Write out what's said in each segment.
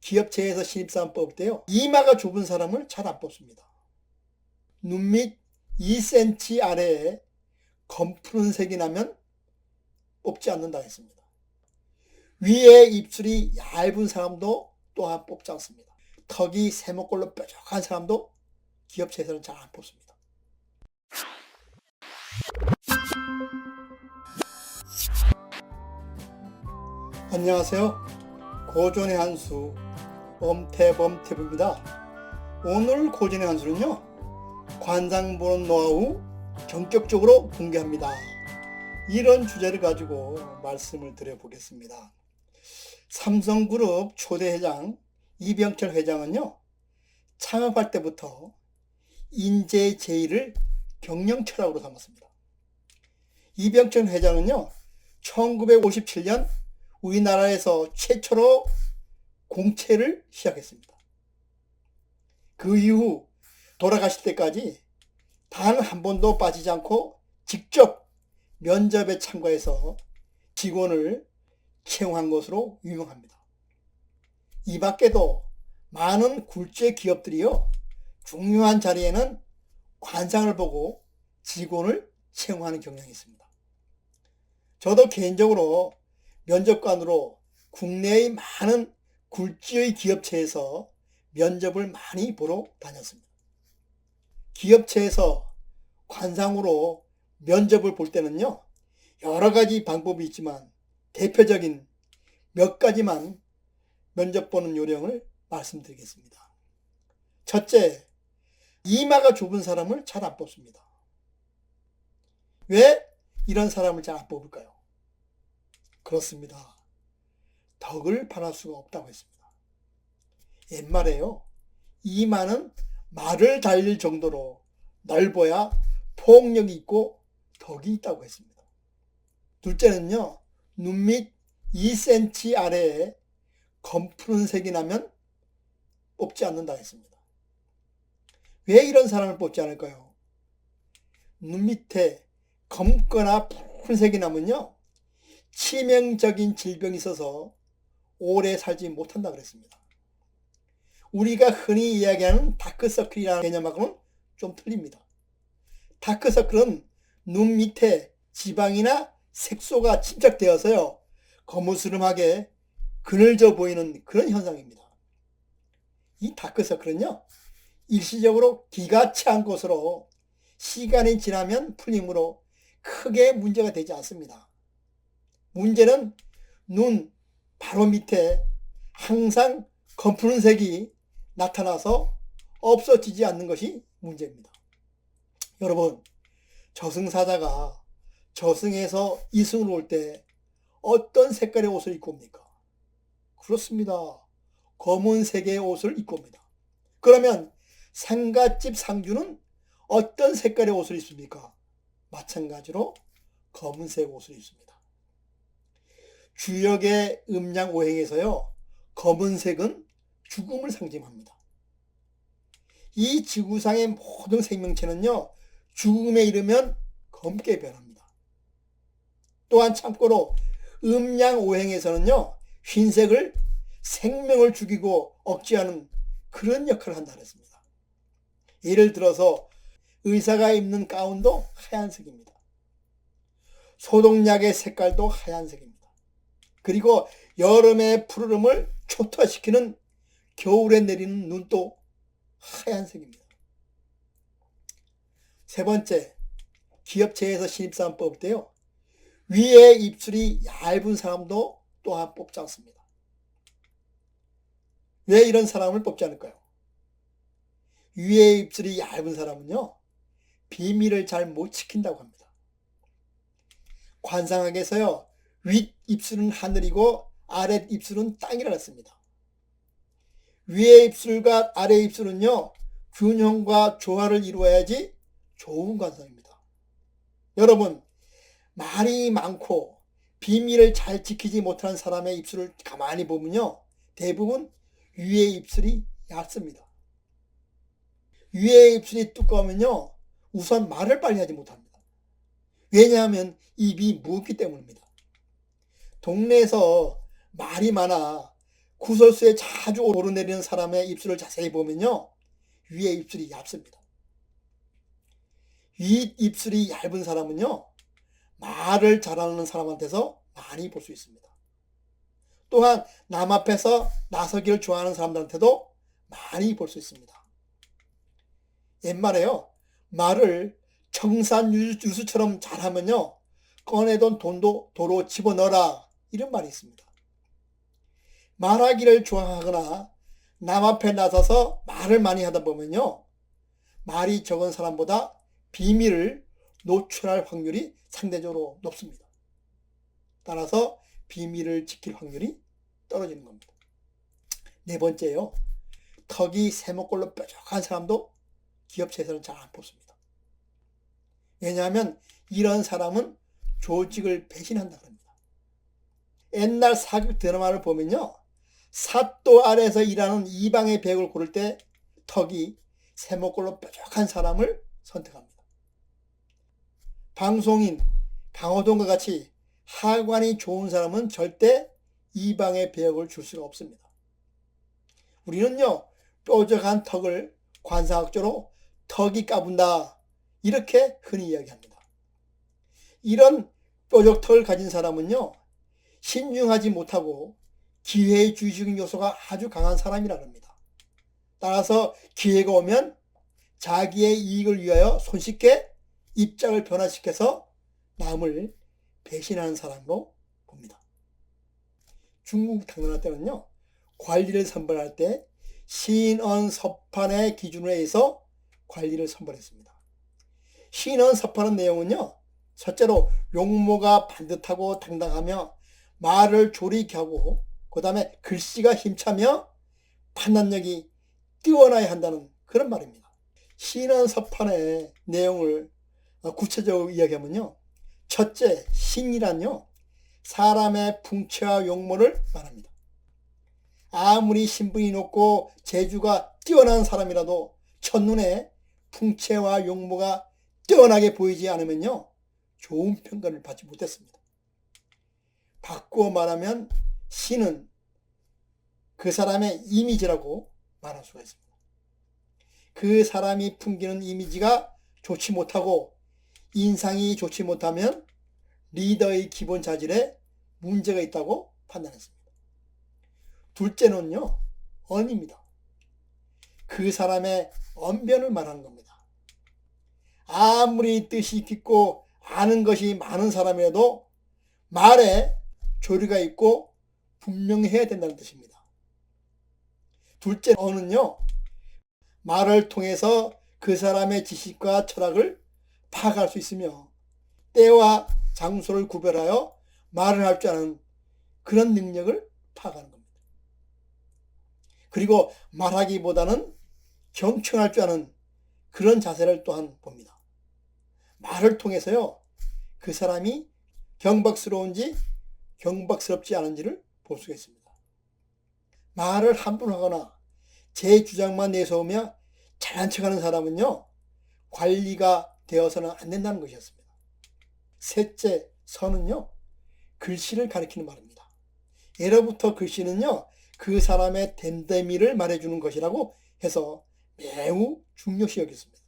기업체에서 신입사원 뽑을 때요, 이마가 좁은 사람을 잘 안 뽑습니다. 눈 밑 2cm 아래에 검푸른 색이 나면 뽑지 않는다 했습니다. 위에 입술이 얇은 사람도 또한 뽑지 않습니다. 턱이 세모꼴로 뾰족한 사람도 기업체에서는 잘 안 뽑습니다. 안녕하세요. 고전의 한수 범태범태부입니다. 오늘 고전의 한수는요, 관상 보는 노하우 전격적으로 공개합니다. 이런 주제를 가지고 말씀을 드려보겠습니다. 삼성그룹 초대 회장 이병철 회장은요, 창업할 때부터 인재 제의를 경영철학으로 삼았습니다. 이병철 회장은요, 1957년 우리나라에서 최초로 공채를 시작했습니다. 그 이후 돌아가실 때까지 단 한 번도 빠지지 않고 직접 면접에 참가해서 직원을 채용한 것으로 유명합니다. 이 밖에도 많은 굴지의 기업들이요, 중요한 자리에는 관상을 보고 직원을 채용하는 경향이 있습니다. 저도 개인적으로 면접관으로 국내의 많은 굴지의 기업체에서 면접을 많이 보러 다녔습니다. 기업체에서 관상으로 면접을 볼 때는요, 여러 가지 방법이 있지만 대표적인 몇 가지만 면접 보는 요령을 말씀드리겠습니다. 첫째, 이마가 좁은 사람을 잘 안 뽑습니다. 왜 이런 사람을 잘 안 뽑을까요? 그렇습니다. 덕을 바랄 수가 없다고 했습니다. 옛말에요, 이마는 말을 달릴 정도로 넓어야 폭력이 있고 덕이 있다고 했습니다. 둘째는요, 눈 밑 2cm 아래에 검푸른 색이 나면 뽑지 않는다 했습니다. 왜 이런 사람을 뽑지 않을까요? 눈 밑에 검거나 푸른 색이 나면요, 치명적인 질병이 있어서 오래 살지 못한다 그랬습니다. 우리가 흔히 이야기하는 다크서클이라는 개념하고는 좀 틀립니다. 다크서클은 눈 밑에 지방이나 색소가 침착되어서요, 거무스름하게 그늘져 보이는 그런 현상입니다. 이 다크서클은요, 일시적으로 기가 차한 것으로 시간이 지나면 풀리므로 크게 문제가 되지 않습니다. 문제는 눈 바로 밑에 항상 검푸른 색이 나타나서 없어지지 않는 것이 문제입니다. 여러분, 저승사자가 저승에서 이승으로 올 때 어떤 색깔의 옷을 입고 옵니까? 그렇습니다. 검은색의 옷을 입고 옵니다. 그러면 상갓집 상주는 어떤 색깔의 옷을 입습니까? 마찬가지로 검은색 옷을 입습니다. 주역의 음양오행에서요, 검은색은 죽음을 상징합니다. 이 지구상의 모든 생명체는요, 죽음에 이르면 검게 변합니다. 또한 참고로 음양오행에서는요, 흰색을 생명을 죽이고 억제하는 그런 역할을 한다 그랬습니다. 예를 들어서 의사가 입는 가운도 하얀색입니다. 소독약의 색깔도 하얀색입니다. 그리고 여름의 푸르름을 초토화시키는 겨울에 내리는 눈도 하얀색입니다. 세 번째, 기업체에서 신입사원 뽑을 때요, 위에 입술이 얇은 사람도 또한 뽑지 않습니다. 왜 이런 사람을 뽑지 않을까요? 위에 입술이 얇은 사람은요, 비밀을 잘 못 지킨다고 합니다. 관상학에서요, 윗 입술은 하늘이고 아래 입술은 땅이라 했습니다. 위에 입술과 아래 입술은요, 균형과 조화를 이루어야지 좋은 관상입니다. 여러분, 말이 많고 비밀을 잘 지키지 못하는 사람의 입술을 가만히 보면요, 대부분 위에 입술이 얇습니다. 위에 입술이 두꺼우면요, 우선 말을 빨리 하지 못합니다. 왜냐하면 입이 무겁기 때문입니다. 동네에서 말이 많아 구설수에 자주 오르내리는 사람의 입술을 자세히 보면요, 위에 입술이 얇습니다. 윗 입술이 얇은 사람은요, 말을 잘하는 사람한테서 많이 볼 수 있습니다. 또한 남 앞에서 나서기를 좋아하는 사람들한테도 많이 볼 수 있습니다. 옛말에요, 말을 청산유수처럼 잘하면요, 꺼내던 돈도 도로 집어넣어라, 이런 말이 있습니다. 말하기를 좋아하거나 남 앞에 나서서 말을 많이 하다 보면요, 말이 적은 사람보다 비밀을 노출할 확률이 상대적으로 높습니다. 따라서 비밀을 지킬 확률이 떨어지는 겁니다. 네 번째요, 턱이 세모꼴로 뾰족한 사람도 기업체에서는 잘 안 뽑습니다. 왜냐하면 이런 사람은 조직을 배신한다고 합니다. 옛날 사극 드라마를 보면요, 사또 아래에서 일하는 이방의 배역을 고를 때 턱이 세모꼴로 뾰족한 사람을 선택합니다. 방송인 강호동과 같이 하관이 좋은 사람은 절대 이방의 배역을 줄 수가 없습니다. 우리는요, 뾰족한 턱을 관상학적으로 턱이 까분다, 이렇게 흔히 이야기합니다. 이런 뾰족턱을 가진 사람은요, 신중하지 못하고 기회주의적인 요소가 아주 강한 사람이라고 합니다. 따라서 기회가 오면 자기의 이익을 위하여 손쉽게 입장을 변화시켜서 남을 배신하는 사람으로 봅니다. 중국 당나라 때는요, 관리를 선발할 때 신언서판의 기준으로 해서 관리를 선발했습니다. 신언서판의 내용은요, 첫째로 용모가 반듯하고 당당하며 말을 조리게 하고, 그 다음에 글씨가 힘차며 판단력이 뛰어나야 한다는 그런 말입니다. 신언서판의 내용을 구체적으로 이야기하면요, 첫째, 신이란요, 사람의 풍채와 용모를 말합니다. 아무리 신분이 높고 재주가 뛰어난 사람이라도 첫눈에 풍채와 용모가 뛰어나게 보이지 않으면요, 좋은 평가를 받지 못했습니다. 바꾸어 말하면 신은 그 사람의 이미지라고 말할 수가 있습니다. 그 사람이 풍기는 이미지가 좋지 못하고 인상이 좋지 못하면 리더의 기본 자질에 문제가 있다고 판단했습니다. 둘째는요, 언입니다. 그 사람의 언변을 말하는 겁니다. 아무리 뜻이 깊고 아는 것이 많은 사람이라도 말에 조리가 있고 분명해야 된다는 뜻입니다. 둘째 언은요, 말을 통해서 그 사람의 지식과 철학을 파악할 수 있으며 때와 장소를 구별하여 말을 할 줄 아는 그런 능력을 파악하는 겁니다. 그리고 말하기보다는 경청할 줄 아는 그런 자세를 또한 봅니다. 말을 통해서요, 그 사람이 경박스러운지 경박스럽지 않은지를 볼 수가 있습니다. 말을 함부로 하거나 제 주장만 내세우며 잘난 척하는 사람은요, 관리가 되어서는 안 된다는 것이었습니다. 셋째, 선은요, 글씨를 가리키는 말입니다. 예로부터 글씨는요, 그 사람의 됨됨이를 말해주는 것이라고 해서 매우 중요시 여겼습니다.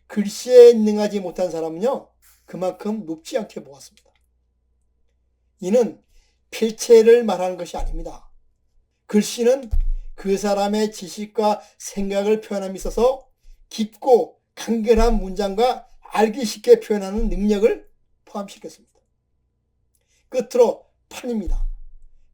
글씨에 능하지 못한 사람은요, 그만큼 높지 않게 보았습니다. 이는 필체를 말하는 것이 아닙니다. 글씨는 그 사람의 지식과 생각을 표현함에 있어서 깊고 간결한 문장과 알기 쉽게 표현하는 능력을 포함시켰습니다. 끝으로 판입니다.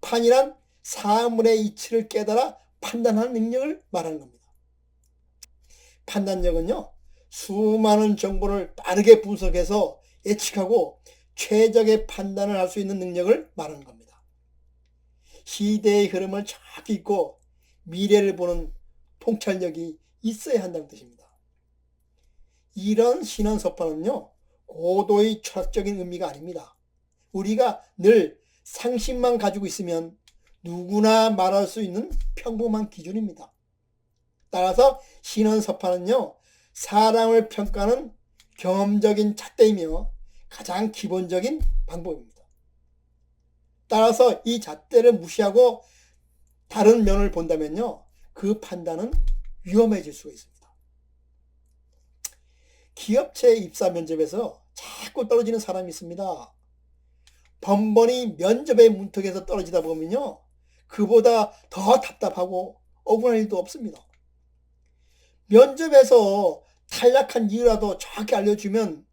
판이란 사물의 이치를 깨달아 판단하는 능력을 말하는 겁니다. 판단력은요, 수많은 정보를 빠르게 분석해서 예측하고 최적의 판단을 할 수 있는 능력을 말하는 겁니다. 시대의 흐름을 정확히 읽고 미래를 보는 통찰력이 있어야 한다는 뜻입니다. 이런 신언서판은요, 고도의 철학적인 의미가 아닙니다. 우리가 늘 상식만 가지고 있으면 누구나 말할 수 있는 평범한 기준입니다. 따라서 신언서판은요, 사람을 평가하는 경험적인 잣대이며 가장 기본적인 방법입니다. 따라서 이 잣대를 무시하고 다른 면을 본다면요, 그 판단은 위험해질 수가 있습니다. 기업체 입사 면접에서 자꾸 떨어지는 사람이 있습니다. 번번이 면접의 문턱에서 떨어지다 보면요, 그보다 더 답답하고 억울한 일도 없습니다. 면접에서 탈락한 이유라도 정확히 알려주면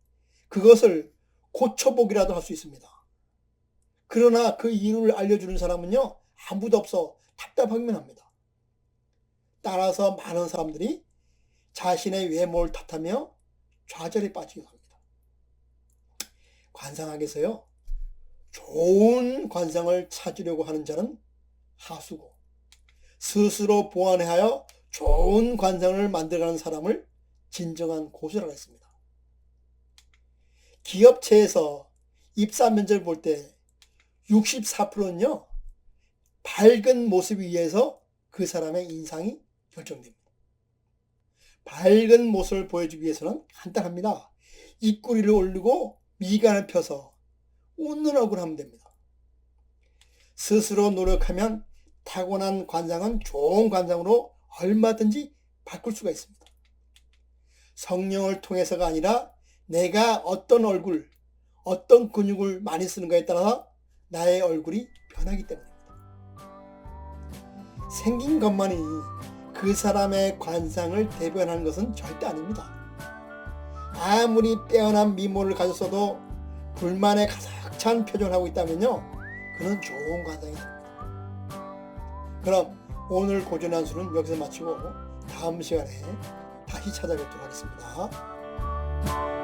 그것을 고쳐보기라도 할 수 있습니다. 그러나 그 이유를 알려주는 사람은요, 아무도 없어 답답하기만 합니다. 따라서 많은 사람들이 자신의 외모를 탓하며 좌절에 빠지게 합니다. 관상학에서요, 좋은 관상을 찾으려고 하는 자는 하수고, 스스로 보완하여 좋은 관상을 만들어가는 사람을 진정한 고수라고 했습니다. 기업체에서 입사 면접을 볼 때 64%는요, 밝은 모습에 의해서 그 사람의 인상이 결정됩니다. 밝은 모습을 보여주기 위해서는 간단합니다. 입꼬리를 올리고 미간을 펴서 웃는 얼굴을 하면 됩니다. 스스로 노력하면 타고난 관상은 좋은 관상으로 얼마든지 바꿀 수가 있습니다. 성령을 통해서가 아니라 내가 어떤 얼굴, 어떤 근육을 많이 쓰는가에 따라서 나의 얼굴이 변하기 때문입니다. 생긴 것만이 그 사람의 관상을 대변하는 것은 절대 아닙니다. 아무리 빼어난 미모를 가졌어도 불만에 가득 찬 표정을 하고 있다면요, 그는 좋은 관상이 됩니다. 그럼 오늘 고전한 수는 여기서 마치고 다음 시간에 다시 찾아뵙도록 하겠습니다.